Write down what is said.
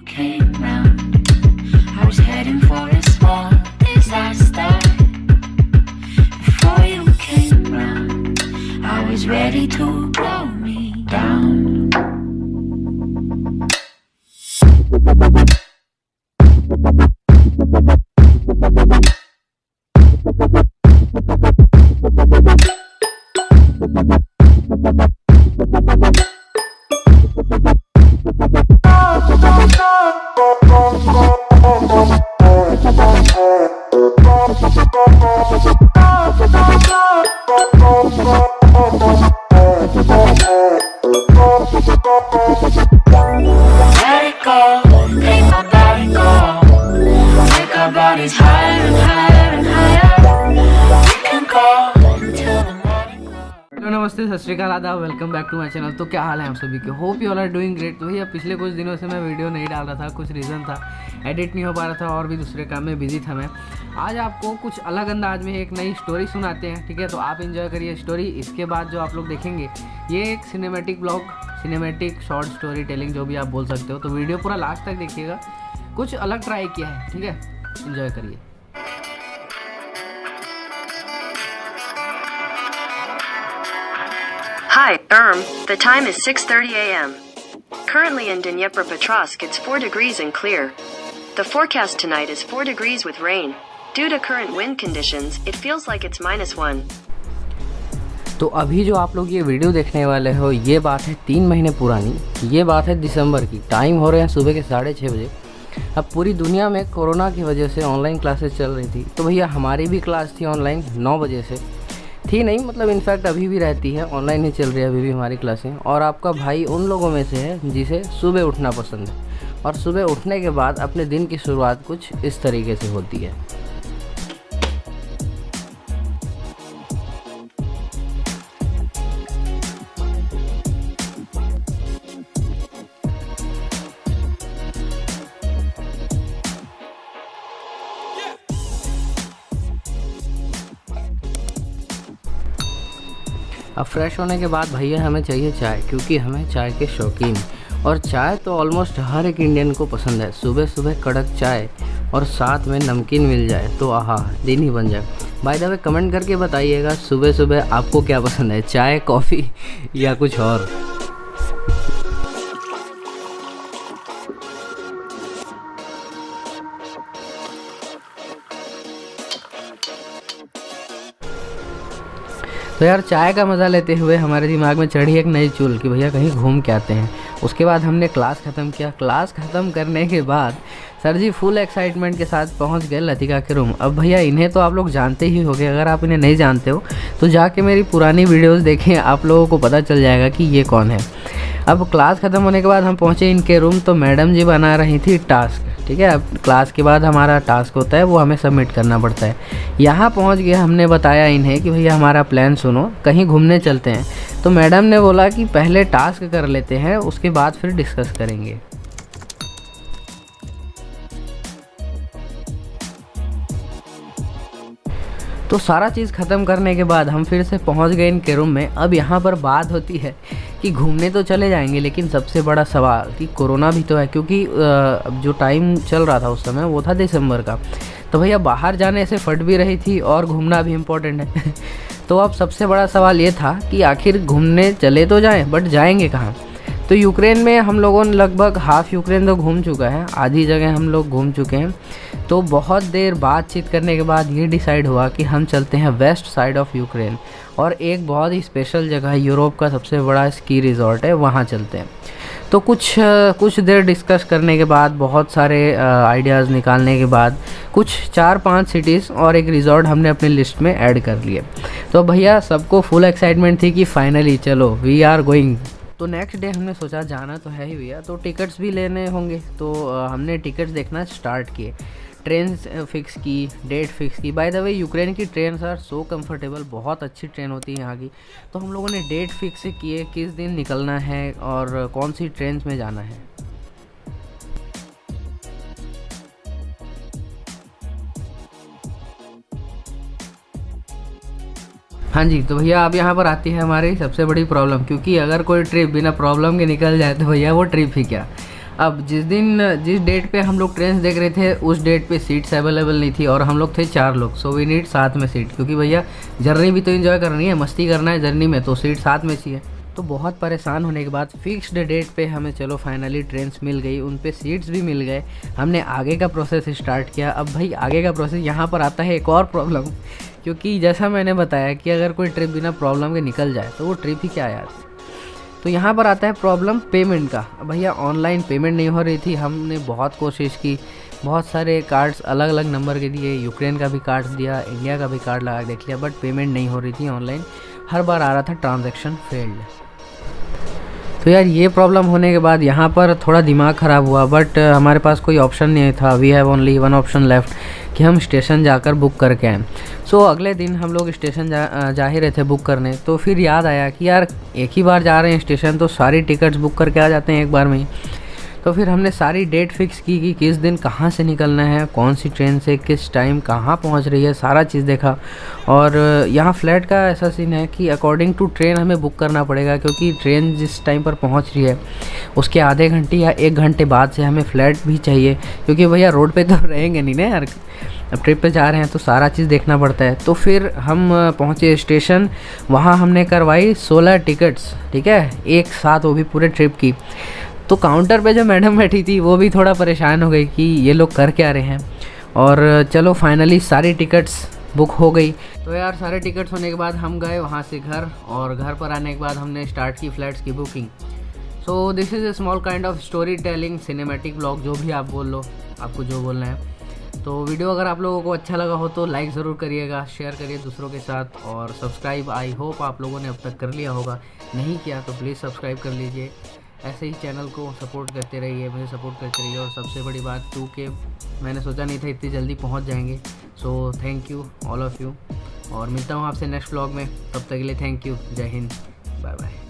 Came round, I was heading for a small disaster. Before you came round, I was ready to blow me down. Let it go, make my body go. Take our bodies higher and higher and higher. We can go until the morning glow. Hello नमस्ते सत श्री अकाल आदाब, welcome back to my channel. तो क्या हाल है आप सभी के? Hope you all are doing great. तो भैया पिछले कुछ दिनों से मैं वीडियो नहीं डाल रहा था, कुछ रीज़न था, एडिट नहीं हो पा रहा था और भी दूसरे काम में बिजी था मैं। आज आपको कुछ अलग अंदाज में एक नई स्टोरी सुनाते हैं, ठीक है? तो आप एंजॉय करिए स्टोरी। इसके बाद जो आप लोग देखेंगे ये एक cinematic blog, cinematic short story telling जो भी आप बोल सकते हो। तो वीडियो पूरा लास्ट तक देखिएगा, कुछ अलग ट्राई किया है, ठीक है? एंजॉय करिए। Hi, the time is 6:30 a.m. Currently in Dnipropetrovsk it's 4 degrees and clear. The forecast tonight is 4 degrees with rain. Due to current wind conditions, it feels like it's -1. तो अभी जो आप लोग ये वीडियो देखने वाले हो, ये बात है 3 महीने पुरानी। ये बात है दिसंबर की। टाइम हो रहे हैं सुबह के 6:30 बजे। अब पूरी दुनिया में कोरोना की वजह से ऑनलाइन क्लासेस चल रही थी, तो भैया हमारी भी क्लास थी ऑनलाइन 9 बजे से। थी नहीं, मतलब इनफैक्ट अभी भी रहती है, ऑनलाइन ही चल रही है अभी भी हमारी क्लासें। और आपका भाई उन लोगों में से है जिसे सुबह उठना पसंद है, और सुबह उठने के बाद अपने दिन की शुरुआत कुछ इस तरीके से होती है। अब फ्रेश होने के बाद भैया हमें चाहिए चाय, क्योंकि हमें चाय के शौकीन। और चाय तो ऑलमोस्ट हर एक इंडियन को पसंद है। सुबह सुबह कड़क चाय और साथ में नमकीन मिल जाए तो आहा, दिन ही बन जाए। बाय द वे कमेंट करके बताइएगा सुबह सुबह आपको क्या पसंद है, चाय, कॉफ़ी या कुछ और। तो यार चाय का मज़ा लेते हुए हमारे दिमाग में चढ़ी एक नई चुल कि भैया कहीं घूम के आते हैं। उसके बाद हमने क्लास ख़त्म किया। क्लास ख़त्म करने के बाद सर जी फुल एक्साइटमेंट के साथ पहुंच गए लतिका के रूम। अब भैया इन्हें तो आप लोग जानते ही होंगे, अगर आप इन्हें नहीं जानते हो तो जाके मेरी पुरानी वीडियोज़ देखें, आप लोगों को पता चल जाएगा कि ये कौन है। अब क्लास ख़त्म होने के बाद हम पहुँचे इनके रूम, तो मैडम जी बना रही थी टास्क, ठीक है? अब क्लास के बाद हमारा टास्क होता है, वो हमें सबमिट करना पड़ता है। यहाँ पहुँच गए, हमने बताया इन्हें कि भैया हमारा प्लान सुनो, कहीं घूमने चलते हैं। तो मैडम ने बोला कि पहले टास्क कर लेते हैं, उसके बाद फिर डिस्कस करेंगे। तो सारा चीज़ ख़त्म करने के बाद हम फिर से पहुंच गए इनके रूम में। अब यहाँ पर बात होती है कि घूमने तो चले जाएंगे, लेकिन सबसे बड़ा सवाल कि कोरोना भी तो है, क्योंकि जो टाइम चल रहा था उस समय वो था दिसंबर का। तो भैया बाहर जाने से फट भी रही थी और घूमना भी इम्पोर्टेंट है। तो अब सबसे बड़ा सवाल ये था कि आखिर घूमने चले तो जाएँ, बट जाएंगे कहाँ? तो यूक्रेन में हम लोगों ने लगभग हाफ़ यूक्रेन तो घूम चुका है, आधी जगह हम लोग घूम चुके हैं। तो बहुत देर बातचीत करने के बाद ये डिसाइड हुआ कि हम चलते हैं वेस्ट साइड ऑफ यूक्रेन, और एक बहुत ही स्पेशल जगह, यूरोप का सबसे बड़ा स्की रिज़ॉर्ट है, वहाँ चलते हैं। तो कुछ देर डिस्कस करने के बाद, बहुत सारे आइडियाज़ निकालने के बाद, कुछ 4-5 सिटीज़ और एक रिज़ॉर्ट हमने अपनी लिस्ट में ऐड कर लिए। तो भैया सबको फुल एक्साइटमेंट थी कि फाइनली चलो वी आर गोइंग। तो नेक्स्ट डे हमने सोचा जाना तो है ही भैया, तो टिकट्स भी लेने होंगे। तो हमने टिकट्स देखना स्टार्ट किए, ट्रेन फिक्स की, डेट फिक्स की। बाय द वे यूक्रेन की ट्रेन आर सो कंफर्टेबल, बहुत अच्छी ट्रेन होती है यहाँ की। तो हम लोगों ने डेट फिक्स किए, किस दिन निकलना है और कौन सी ट्रेन में जाना है। हाँ जी, तो भैया अब यहाँ पर आती है हमारी सबसे बड़ी प्रॉब्लम, क्योंकि अगर कोई ट्रिप बिना प्रॉब्लम के निकल जाए तो भैया वो ट्रिप ही क्या। अब जिस डेट पे हम लोग ट्रेन देख रहे थे उस डेट पे सीट्स अवेलेबल नहीं थी और हम लोग थे 4 लोग, सो वी नीड साथ में सीट, क्योंकि भैया जर्नी भी तो एंजॉय करनी है, मस्ती करना है जर्नी में, तो सीट साथ में चाहिए। तो बहुत परेशान होने के बाद फिक्स्ड डेट पे हमें चलो फाइनली ट्रेन्स मिल गई, उन पे सीट्स भी मिल गए, हमने आगे का प्रोसेस स्टार्ट किया। अब भाई आगे का प्रोसेस, यहाँ पर आता है एक और प्रॉब्लम, क्योंकि जैसा मैंने बताया कि अगर कोई ट्रिप बिना प्रॉब्लम के निकल जाए तो वो ट्रिप ही क्या यार। तो यहाँ पर आता है प्रॉब्लम पेमेंट का। भैया ऑनलाइन पेमेंट नहीं हो रही थी, हमने बहुत कोशिश की, बहुत सारे कार्ड्स अलग अलग नंबर के दिए, यूक्रेन का भी कार्ड दिया, इंडिया का भी कार्ड लगा देख लिया, बट पेमेंट नहीं हो रही थी ऑनलाइन, हर बार आ रहा था ट्रांजैक्शन फेल्ड। तो यार ये प्रॉब्लम होने के बाद यहाँ पर थोड़ा दिमाग ख़राब हुआ, बट हमारे पास कोई ऑप्शन नहीं था, we have only one option left कि हम स्टेशन जाकर बुक करके आएँ। सो अगले दिन हम लोग स्टेशन जा ही रहे थे बुक करने, तो फिर याद आया कि यार एक ही बार जा रहे हैं स्टेशन, तो सारी टिकट्स बुक करके आ जाते हैं एक बार में ही। तो फिर हमने सारी डेट फिक्स की कि किस दिन कहाँ से निकलना है, कौन सी ट्रेन से किस टाइम कहाँ पहुँच रही है, सारा चीज़ देखा। और यहाँ फ्लैट का ऐसा सीन है कि अकॉर्डिंग टू ट्रेन हमें बुक करना पड़ेगा, क्योंकि ट्रेन जिस टाइम पर पहुँच रही है उसके आधे घंटे या 1 घंटे बाद से हमें फ्लैट भी चाहिए, क्योंकि भैया रोड पे तो रहेंगे नहीं ना यार, अब ट्रिप पे जा रहे हैं तो सारा चीज़ देखना पड़ता है। तो फिर हम पहुँचे स्टेशन, वहाँ हमने करवाई 16 टिकट्स, ठीक है, एक साथ, वो भी पूरे ट्रिप की। तो काउंटर पे जो मैडम बैठी थी वो भी थोड़ा परेशान हो गई कि ये लोग कर क्या रहे हैं। और चलो फाइनली सारी टिकट्स बुक हो गई। तो यार सारे टिकट्स होने के बाद हम गए वहाँ से घर, और घर पर आने के बाद हमने स्टार्ट की फ़्लैट्स की booking. So this is a small kind of story telling, cinematic blog, जो भी आप बोल लो, आपको जो बोलना है। तो वीडियो अगर आप लोगों को अच्छा लगा हो तो लाइक ज़रूर करिएगा, शेयर करिए दूसरों के साथ, और सब्सक्राइब आई होप आप लोगों ने अब तक कर लिया होगा, नहीं किया तो प्लीज़ सब्सक्राइब कर लीजिए। ऐसे ही चैनल को सपोर्ट करते रहिए, मुझे सपोर्ट करते रहिए। और सबसे बड़ी बात 2K मैंने सोचा नहीं था इतनी जल्दी पहुंच जाएंगे, so thank you all of you, और मिलता हूं आपसे नेक्स्ट व्लॉग में, तब तक के लिए थैंक यू, जय हिंद, बाय बाय।